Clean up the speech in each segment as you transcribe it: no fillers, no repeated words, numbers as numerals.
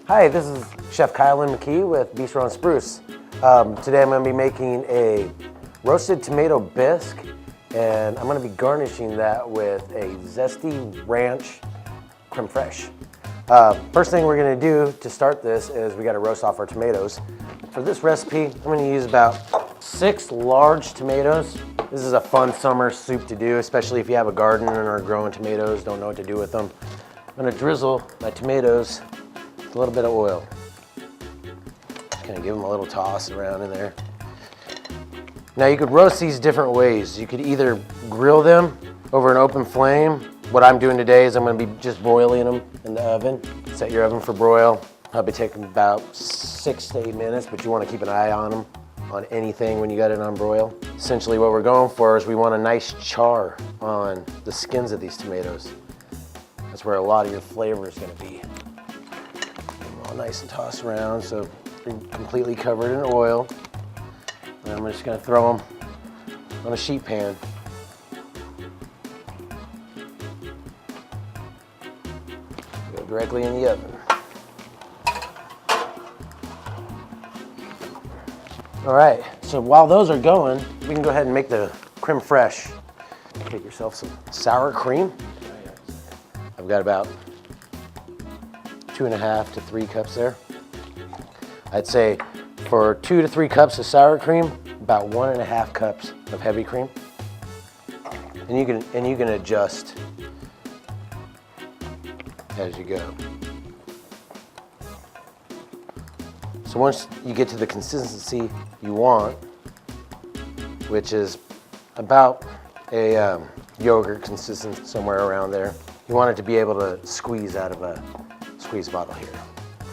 Hi, this is Chef Kylan Mckee with Bistro and Spruce. Today I'm going to be making a roasted tomato bisque, and I'm going to be garnishing that with a zesty ranch creme fraiche. First thing we're going to do to start this is we got to roast off our tomatoes. For this recipe, I'm going to use about 6 large tomatoes. This is a fun summer soup to do, especially if you have a garden and are growing tomatoes, don't know what to do with them. I'm going to drizzle my tomatoes with a little bit of oil. Just kind of give them a little toss around in there. Now you could roast these different ways. You could either grill them over an open flame. What I'm doing today is I'm going to be just broiling them in the oven. Set your oven for broil. Probably take about 6 to 8 minutes, but you want to keep an eye on them, on anything when you got it on broil. Essentially what we're going for is we want a nice char on the skins of these tomatoes. That's where a lot of your flavor is going to be. All nice and tossed around so they're completely covered in oil. And I'm just going to throw them on a sheet pan. Go directly in the oven. All right, so while those are going, we can go ahead and make the creme fraiche. Take yourself some sour cream. I've got about 2.5 to 3 cups there. I'd say for 2 to 3 cups of sour cream, about 1.5 cups of heavy cream. And you can adjust as you go. So once you get to the consistency you want, which is about a yogurt consistency, somewhere around there, you want it to be able to squeeze out of a squeeze bottle here.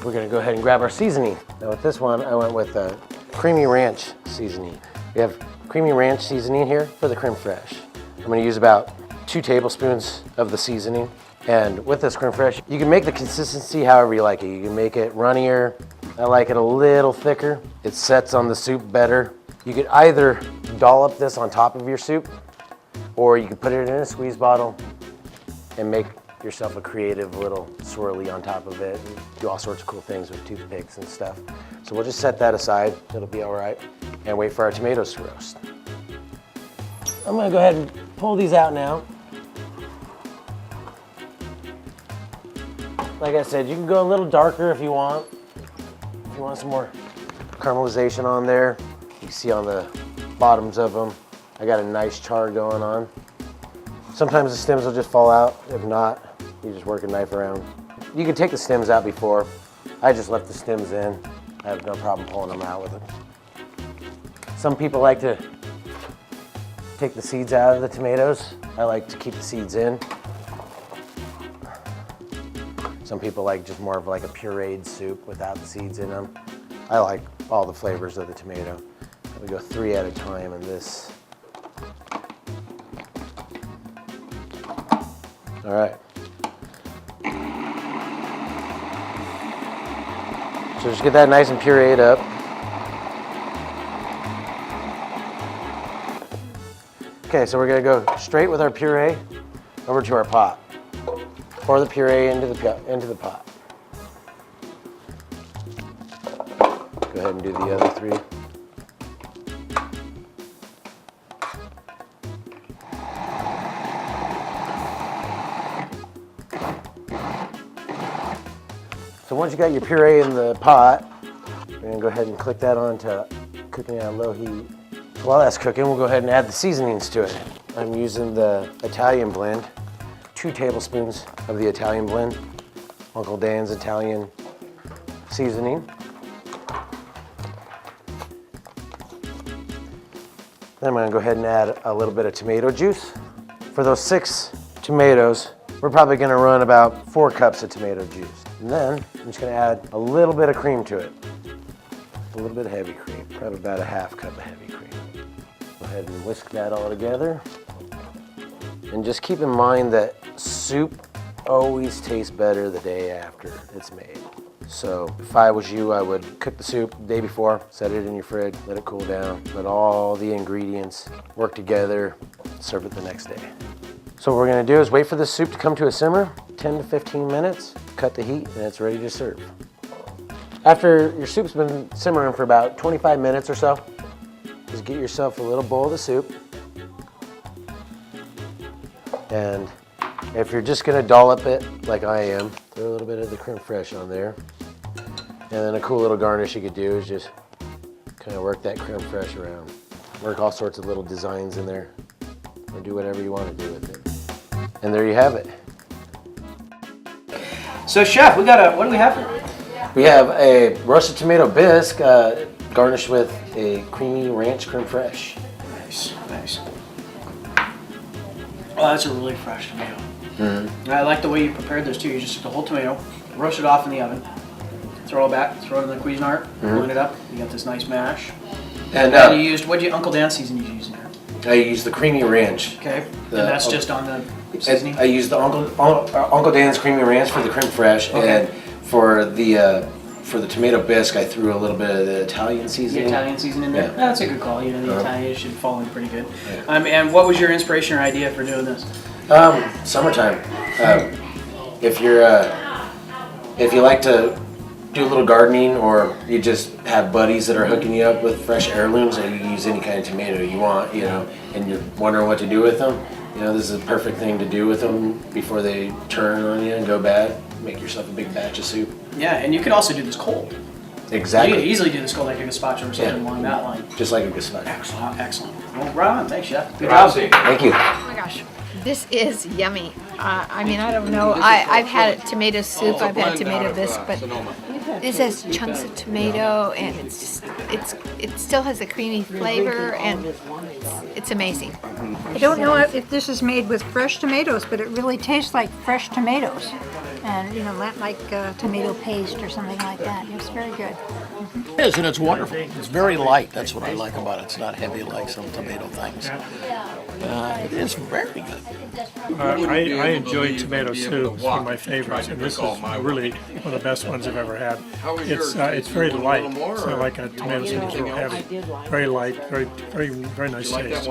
We're gonna go ahead and grab our seasoning. Now with this one, I went with a creamy ranch seasoning. We have creamy ranch seasoning here for the creme fraiche. I'm gonna use about 2 tablespoons of the seasoning. And with this creme fraiche, you can make the consistency however you like it. You can make it runnier. I like it a little thicker. It sets on the soup better. You could either dollop this on top of your soup, or you could put it in a squeeze bottle and make yourself a creative little swirly on top of it and do all sorts of cool things with toothpicks and stuff. So we'll just set that aside. It'll be all right. And wait for our tomatoes to roast. I'm gonna go ahead and pull these out now. Like I said, you can go a little darker if you want. If you want some more caramelization on there, you can see on the bottoms of them, I got a nice char going on. Sometimes the stems will just fall out. If not, you just work a knife around. You can take the stems out before. I just left the stems in. I have no problem pulling them out with it. Some people like to take the seeds out of the tomatoes. I like to keep the seeds in. Some people like just more of like a pureed soup without the seeds in them. I like all the flavors of the tomato. We go 3 at a time in this. All right. So just get that nice and pureed up. Okay, so we're gonna go straight with our puree over to our pot. Pour the puree into the pot. Go ahead and do the other 3. So once you got your puree in the pot, we're gonna go ahead and click that on to cooking at a low heat. While that's cooking, we'll go ahead and add the seasonings to it. I'm using the Italian blend, 2 tablespoons of the Italian blend, Uncle Dan's Italian seasoning. Then I'm gonna go ahead and add a little bit of tomato juice. For those 6 tomatoes, we're probably gonna run about 4 cups of tomato juice. And then I'm just gonna add a little bit of cream to it. A little bit of heavy cream, probably about a 1/2 cup of heavy cream. Go ahead and whisk that all together. And just keep in mind that soup always tastes better the day after it's made. So if I was you, I would cook the soup the day before, set it in your fridge, let it cool down, let all the ingredients work together, serve it the next day. So what we're gonna do is wait for the soup to come to a simmer, 10 to 15 minutes, cut the heat, and it's ready to serve. After your soup's been simmering for about 25 minutes or so, just get yourself a little bowl of the soup. And if you're just gonna dollop it like I am, throw a little bit of the creme fraiche on there. And then a cool little garnish you could do is just kind of work that creme fraiche around. Work all sorts of little designs in there. Or do whatever you want to do with it. And there you have it. So Chef, we got what do we have here? We have a roasted tomato bisque garnished with a creamy ranch creme fraiche. Nice, nice. Oh, that's a really fresh tomato. Mm-hmm. I like the way you prepared this too. You just took the whole tomato, roast it off in the oven, throw it back, throw it in the Cuisinart, blend it up. You got this nice mash. And you used, what did you, Uncle Dan's season you use in here? I used the creamy ranch. Okay, and that's just on the seasoning? I used the Uncle Dan's creamy ranch for the creme fraiche, and for the tomato bisque, I threw a little bit of the Italian seasoning. The Italian seasoning in there? Yeah. That's a good call. You know, the Italian should fall in pretty good. Yeah. And what was your inspiration or idea for doing this? Summertime. If you like to do a little gardening, or you just have buddies that are hooking you up with fresh heirlooms, and you use any kind of tomato you want, you know, and you're wondering what to do with them, you know, this is a perfect thing to do with them before they turn on you and go bad. Make yourself a big batch of soup. Yeah, and you can also do this cold. Exactly. You can easily do this cold like a gazpacho or something along that line. Just like a gazpacho. Excellent, excellent. Well, right on. Thanks, Chef. Good job. Thank you. Oh my gosh, this is yummy. I mean, I don't know. I've had tomato soup. I've had tomato bisque, but this has chunks of tomato, and it still has a creamy flavor, and it's amazing. I don't know if this is made with fresh tomatoes, but it really tastes like fresh tomatoes. And, you know, not like tomato paste or something like that. It's very good. It is, and it's wonderful. It's very light. That's what I like about it. It's not heavy like some tomato things. It is very good. I enjoy tomato soup. It's one of my favorites, and this is really one of the best ones I've ever had. It's very light. It's not like a tomato soup. It's real heavy. Very light. Very nice taste.